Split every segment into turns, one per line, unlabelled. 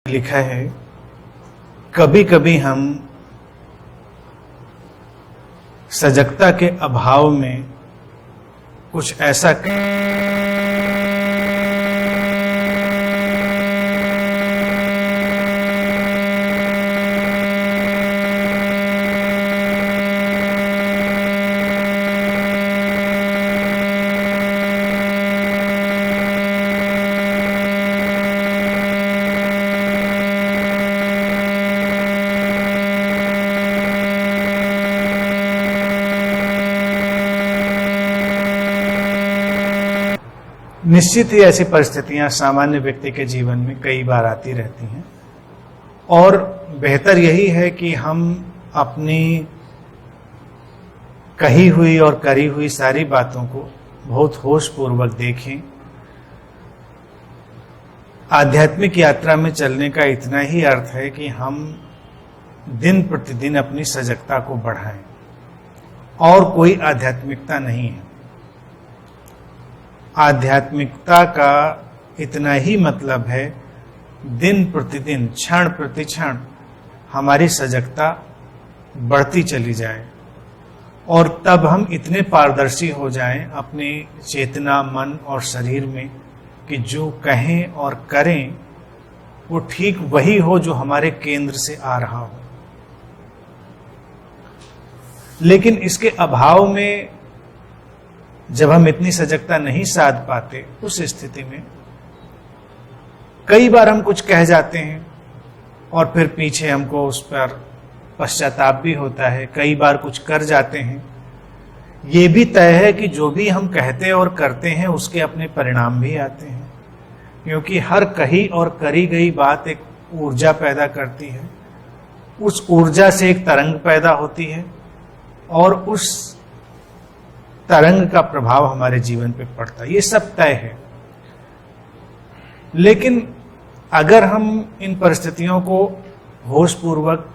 लिखा है, कभी कभी हम सजगता के अभाव में कुछ ऐसा निश्चित ही ऐसी परिस्थितियां सामान्य व्यक्ति के जीवन में कई बार आती रहती हैं और बेहतर यही है कि हम अपनी कही हुई और करी हुई सारी बातों को बहुत होशपूर्वक देखें। आध्यात्मिक यात्रा में चलने का इतना ही अर्थ है कि हम दिन प्रतिदिन अपनी सजगता को बढ़ाएं और कोई आध्यात्मिकता नहीं है। आध्यात्मिकता का इतना ही मतलब है दिन प्रतिदिन क्षण प्रति क्षण हमारी सजगता बढ़ती चली जाए और तब हम इतने पारदर्शी हो जाएं अपनी चेतना, मन और शरीर में कि जो कहें और करें वो ठीक वही हो जो हमारे केंद्र से आ रहा हो। लेकिन इसके अभाव में जब हम इतनी सजगता नहीं साध पाते, उस स्थिति में कई बार हम कुछ कह जाते हैं और फिर पीछे हमको उस पर पश्चाताप भी होता है। कई बार कुछ कर जाते हैं, ये भी तय है कि जो भी हम कहते और करते हैं उसके अपने परिणाम भी आते हैं, क्योंकि हर कही और करी गई बात एक ऊर्जा पैदा करती है। उस ऊर्जा से एक तरंग पैदा होती है और उस तरंग का प्रभाव हमारे जीवन पे पड़ता है। ये सब तय है। लेकिन अगर हम इन परिस्थितियों को होशपूर्वक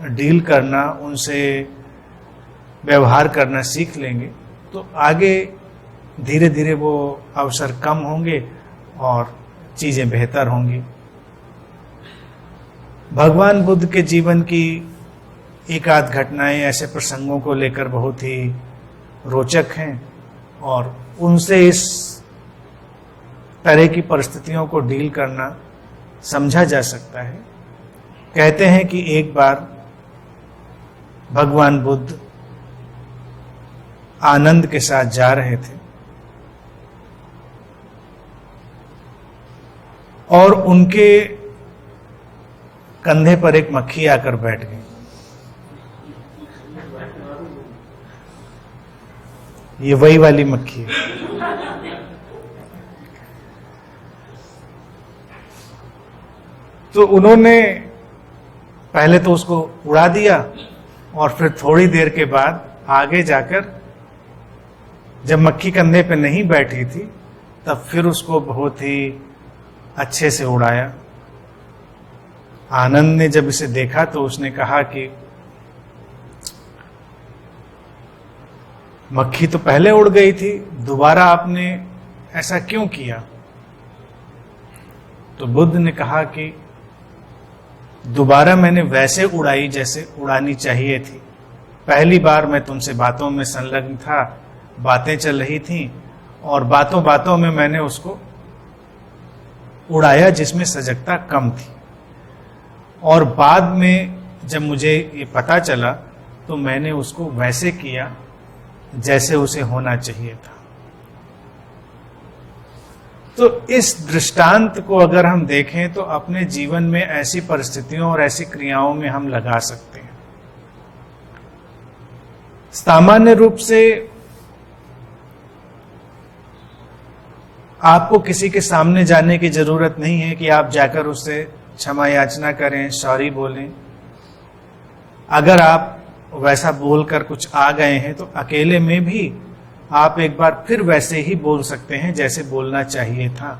डील करना, उनसे व्यवहार करना सीख लेंगे तो आगे धीरे धीरे वो अवसर कम होंगे और चीजें बेहतर होंगी। भगवान बुद्ध के जीवन की एक आध घटनाएं ऐसे प्रसंगों को लेकर बहुत ही रोचक हैं और उनसे इस तरह की परिस्थितियों को डील करना समझा जा सकता है। कहते हैं कि एक बार भगवान बुद्ध आनंद के साथ जा रहे थे और उनके कंधे पर एक मक्खी आकर बैठ गई। ये वही वाली मक्खी है। तो उन्होंने पहले तो उसको उड़ा दिया और फिर थोड़ी देर के बाद आगे जाकर जब मक्खी कंधे पे नहीं बैठी थी तब फिर उसको बहुत ही अच्छे से उड़ाया। आनंद ने जब इसे देखा तो उसने कहा कि मक्खी तो पहले उड़ गई थी, दोबारा आपने ऐसा क्यों किया? तो बुद्ध ने कहा कि दोबारा मैंने वैसे उड़ाई जैसे उड़ानी चाहिए थी। पहली बार मैं तुमसे बातों में संलग्न था, बातें चल रही थीं और बातों बातों में मैंने उसको उड़ाया जिसमें सजगता कम थी, और बाद में जब मुझे ये पता चला तो मैंने उसको वैसे किया जैसे उसे होना चाहिए था। तो इस दृष्टांत को अगर हम देखें तो अपने जीवन में ऐसी परिस्थितियों और ऐसी क्रियाओं में हम लगा सकते हैं। सामान्य रूप से आपको किसी के सामने जाने की जरूरत नहीं है कि आप जाकर उससे क्षमा याचना करें, सॉरी बोलें। अगर आप वैसा बोलकर कुछ आ गए हैं तो अकेले में भी आप एक बार फिर वैसे ही बोल सकते हैं जैसे बोलना चाहिए था।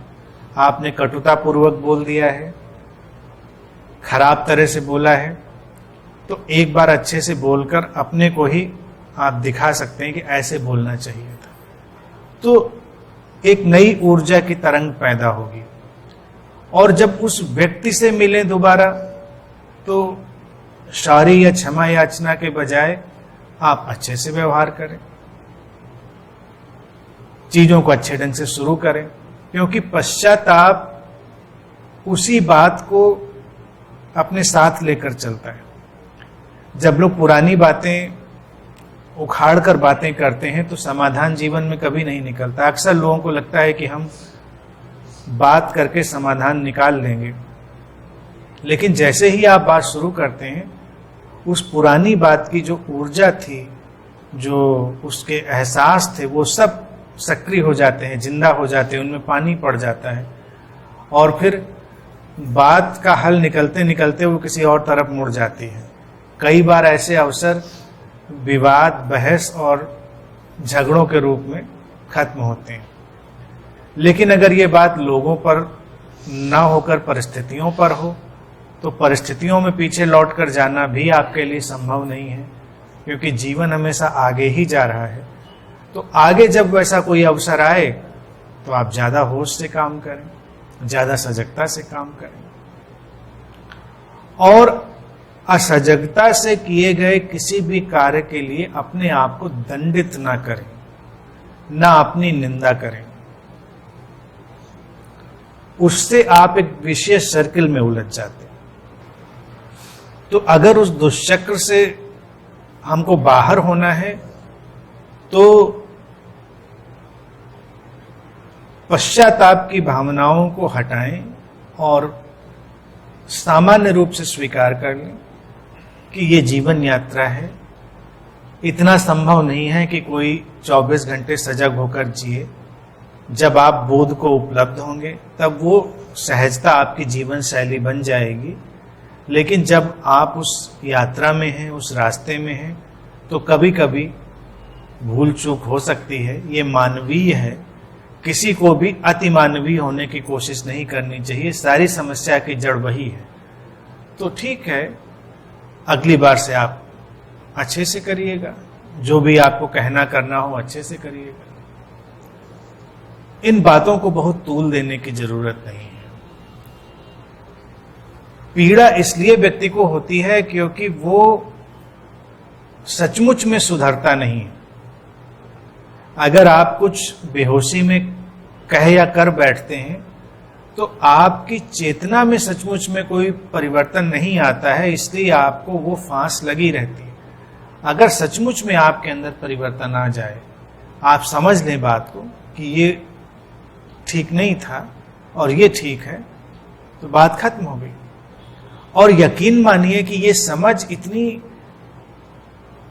आपने कटुतापूर्वक बोल दिया है, खराब तरह से बोला है, तो एक बार अच्छे से बोलकर अपने को ही आप दिखा सकते हैं कि ऐसे बोलना चाहिए था। तो एक नई ऊर्जा की तरंग पैदा होगी और जब उस व्यक्ति से मिले दोबारा तो सॉरी या क्षमा याचना के बजाय आप अच्छे से व्यवहार करें, चीजों को अच्छे ढंग से शुरू करें, क्योंकि पश्चाताप उसी बात को अपने साथ लेकर चलता है। जब लोग पुरानी बातें उखाड़ कर बातें करते हैं तो समाधान जीवन में कभी नहीं निकलता। अक्सर लोगों को लगता है कि हम बात करके समाधान निकाल लेंगे, लेकिन जैसे ही आप बात शुरू करते हैं उस पुरानी बात की जो ऊर्जा थी, जो उसके एहसास थे, वो सब सक्रिय हो जाते हैं, जिंदा हो जाते हैं, उनमें पानी पड़ जाता है और फिर बात का हल निकलते निकलते वो किसी और तरफ मुड़ जाती है। कई बार ऐसे अवसर विवाद, बहस और झगड़ों के रूप में खत्म होते हैं। लेकिन अगर ये बात लोगों पर ना होकर परिस्थितियों पर हो तो परिस्थितियों में पीछे लौटकर जाना भी आपके लिए संभव नहीं है, क्योंकि जीवन हमेशा आगे ही जा रहा है। तो आगे जब वैसा कोई अवसर आए तो आप ज्यादा होश से काम करें, ज्यादा सजगता से काम करें और असजगता से किए गए किसी भी कार्य के लिए अपने आप को दंडित ना करें, ना अपनी निंदा करें। उससे आप एक विशेष सर्किल में उलझ जाते हैं। तो अगर उस दुष्चक्र से हमको बाहर होना है तो पश्चाताप की भावनाओं को हटाएं और सामान्य रूप से स्वीकार कर लें कि ये जीवन यात्रा है। इतना संभव नहीं है कि कोई 24 घंटे सजग होकर जिए। जब आप बोध को उपलब्ध होंगे तब वो सहजता आपकी जीवन शैली बन जाएगी। लेकिन जब आप उस यात्रा में हैं, उस रास्ते में हैं, तो कभी कभी भूल चूक हो सकती है। ये मानवीय है, किसी को भी अति मानवीय होने की कोशिश नहीं करनी चाहिए। सारी समस्या की जड़ वही है। तो ठीक है, अगली बार से आप अच्छे से करिएगा, जो भी आपको कहना करना हो अच्छे से करिएगा। इन बातों को बहुत तूल देने की जरूरत नहीं है। पीड़ा इसलिए व्यक्ति को होती है क्योंकि वो सचमुच में सुधरता नहीं है। अगर आप कुछ बेहोशी में कह या कर बैठते हैं तो आपकी चेतना में सचमुच में कोई परिवर्तन नहीं आता है, इसलिए आपको वो फांस लगी रहती है। अगर सचमुच में आपके अंदर परिवर्तन आ जाए, आप समझ लें बात को कि ये ठीक नहीं था और ये ठीक है, तो बात खत्म हो गई। और यकीन मानिए कि ये समझ इतनी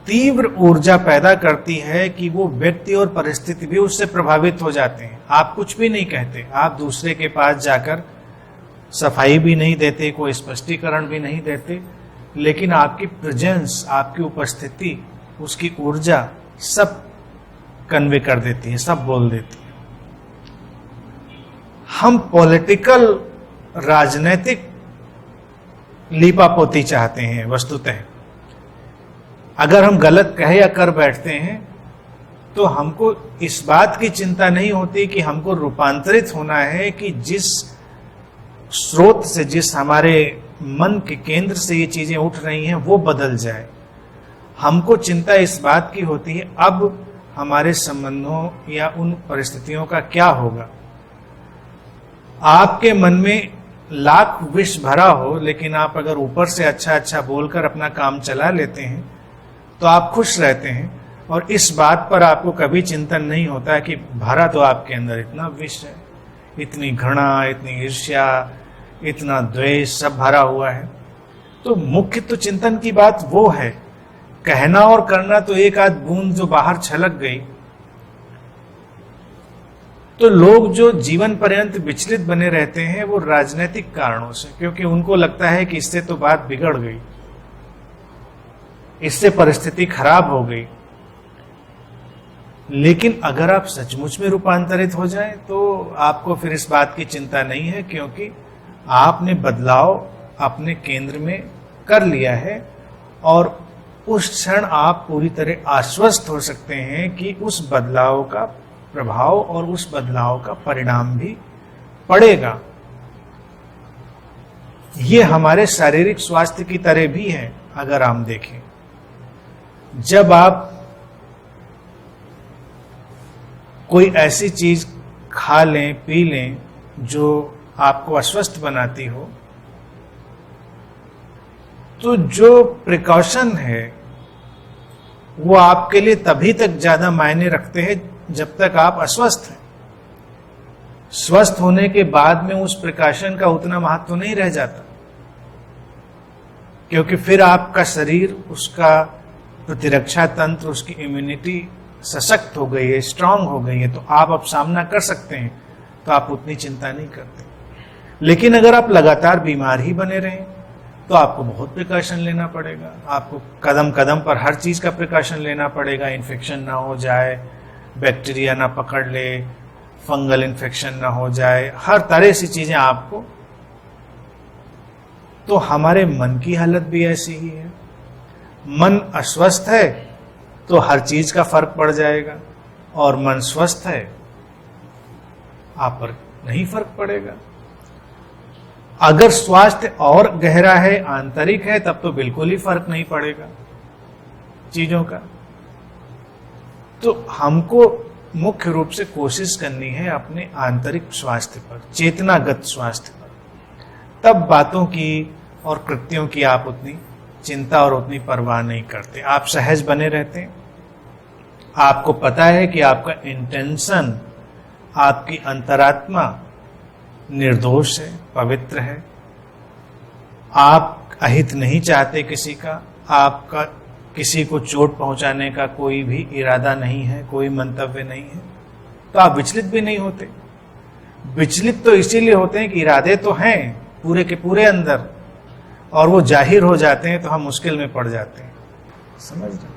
तीव्र ऊर्जा पैदा करती है कि वो व्यक्ति और परिस्थिति भी उससे प्रभावित हो जाते हैं। आप कुछ भी नहीं कहते, आप दूसरे के पास जाकर सफाई भी नहीं देते, कोई स्पष्टीकरण भी नहीं देते, लेकिन आपकी प्रेजेंस, आपकी उपस्थिति, उसकी ऊर्जा सब कन्वे कर देती है, सब बोल देती है। हम पॉलिटिकल, राजनीतिक लीपापोती चाहते हैं वस्तुतः। अगर हम गलत कहे या कर बैठते हैं तो हमको इस बात की चिंता नहीं होती कि हमको रूपांतरित होना है कि जिस स्रोत से, जिस हमारे मन के केंद्र से ये चीजें उठ रही हैं वो बदल जाए। हमको चिंता इस बात की होती है अब हमारे संबंधों या उन परिस्थितियों का क्या होगा। आपके मन में लाख विष भरा हो, लेकिन आप अगर ऊपर से अच्छा अच्छा बोलकर अपना काम चला लेते हैं तो आप खुश रहते हैं और इस बात पर आपको कभी चिंतन नहीं होता कि भरा तो आपके अंदर इतना विष है, इतनी घृणा, इतनी ईर्ष्या, इतना द्वेष सब भरा हुआ है। तो मुख्य तो चिंतन की बात वो है। कहना और करना तो एक आध बूंद जो बाहर छलक गई, तो लोग जो जीवन पर्यंत विचलित बने रहते हैं वो राजनीतिक कारणों से, क्योंकि उनको लगता है कि इससे तो बात बिगड़ गई, इससे परिस्थिति खराब हो गई। लेकिन अगर आप सचमुच में रूपांतरित हो जाएं तो आपको फिर इस बात की चिंता नहीं है, क्योंकि आपने बदलाव अपने केंद्र में कर लिया है और उस क्षण आप पूरी तरह आश्वस्त हो सकते हैं कि उस बदलाव का प्रभाव और उस बदलाव का परिणाम भी पड़ेगा। ये हमारे शारीरिक स्वास्थ्य की तरह भी है। अगर हम देखें, जब आप कोई ऐसी चीज खा लें, पी लें जो आपको अस्वस्थ बनाती हो, तो जो प्रिकॉशन है वो आपके लिए तभी तक ज्यादा मायने रखते हैं जब तक आप अस्वस्थ हैं। स्वस्थ होने के बाद में उस प्रिकॉशन का उतना महत्व नहीं रह जाता, क्योंकि फिर आपका शरीर, उसका प्रतिरक्षा तंत्र, उसकी इम्यूनिटी सशक्त हो गई है, स्ट्रांग हो गई है, तो आप अब सामना कर सकते हैं, तो आप उतनी चिंता नहीं करते। लेकिन अगर आप लगातार बीमार ही बने रहें तो आपको बहुत प्रिकॉशन लेना पड़ेगा। आपको कदम कदम पर हर चीज का प्रिकॉशन लेना पड़ेगा। इन्फेक्शन ना हो जाए, बैक्टीरिया ना पकड़ ले, फंगल इन्फेक्शन ना हो जाए, हर तरह से चीजें आपको। तो हमारे मन की हालत भी ऐसी ही है। मन अस्वस्थ है तो हर चीज का फर्क पड़ जाएगा, और मन स्वस्थ है आप पर नहीं फर्क पड़ेगा। अगर स्वास्थ्य और गहरा है, आंतरिक है, तब तो बिल्कुल ही फर्क नहीं पड़ेगा चीजों का। तो हमको मुख्य रूप से कोशिश करनी है अपने आंतरिक स्वास्थ्य पर, चेतनागत स्वास्थ्य पर। तब बातों की और कृत्यों की आप उतनी चिंता और उतनी परवाह नहीं करते, आप सहज बने रहते हैं। आपको पता है कि आपका इंटेंशन, आपकी अंतरात्मा निर्दोष है, पवित्र है। आप अहित नहीं चाहते किसी का, आपका किसी को चोट पहुंचाने का कोई भी इरादा नहीं है, कोई मंतव्य नहीं है, तो आप विचलित भी नहीं होते। विचलित तो इसीलिए होते हैं कि इरादे तो हैं पूरे के पूरे अंदर, और वो जाहिर हो जाते हैं तो हम मुश्किल में पड़ जाते हैं। समझ रहे हैं?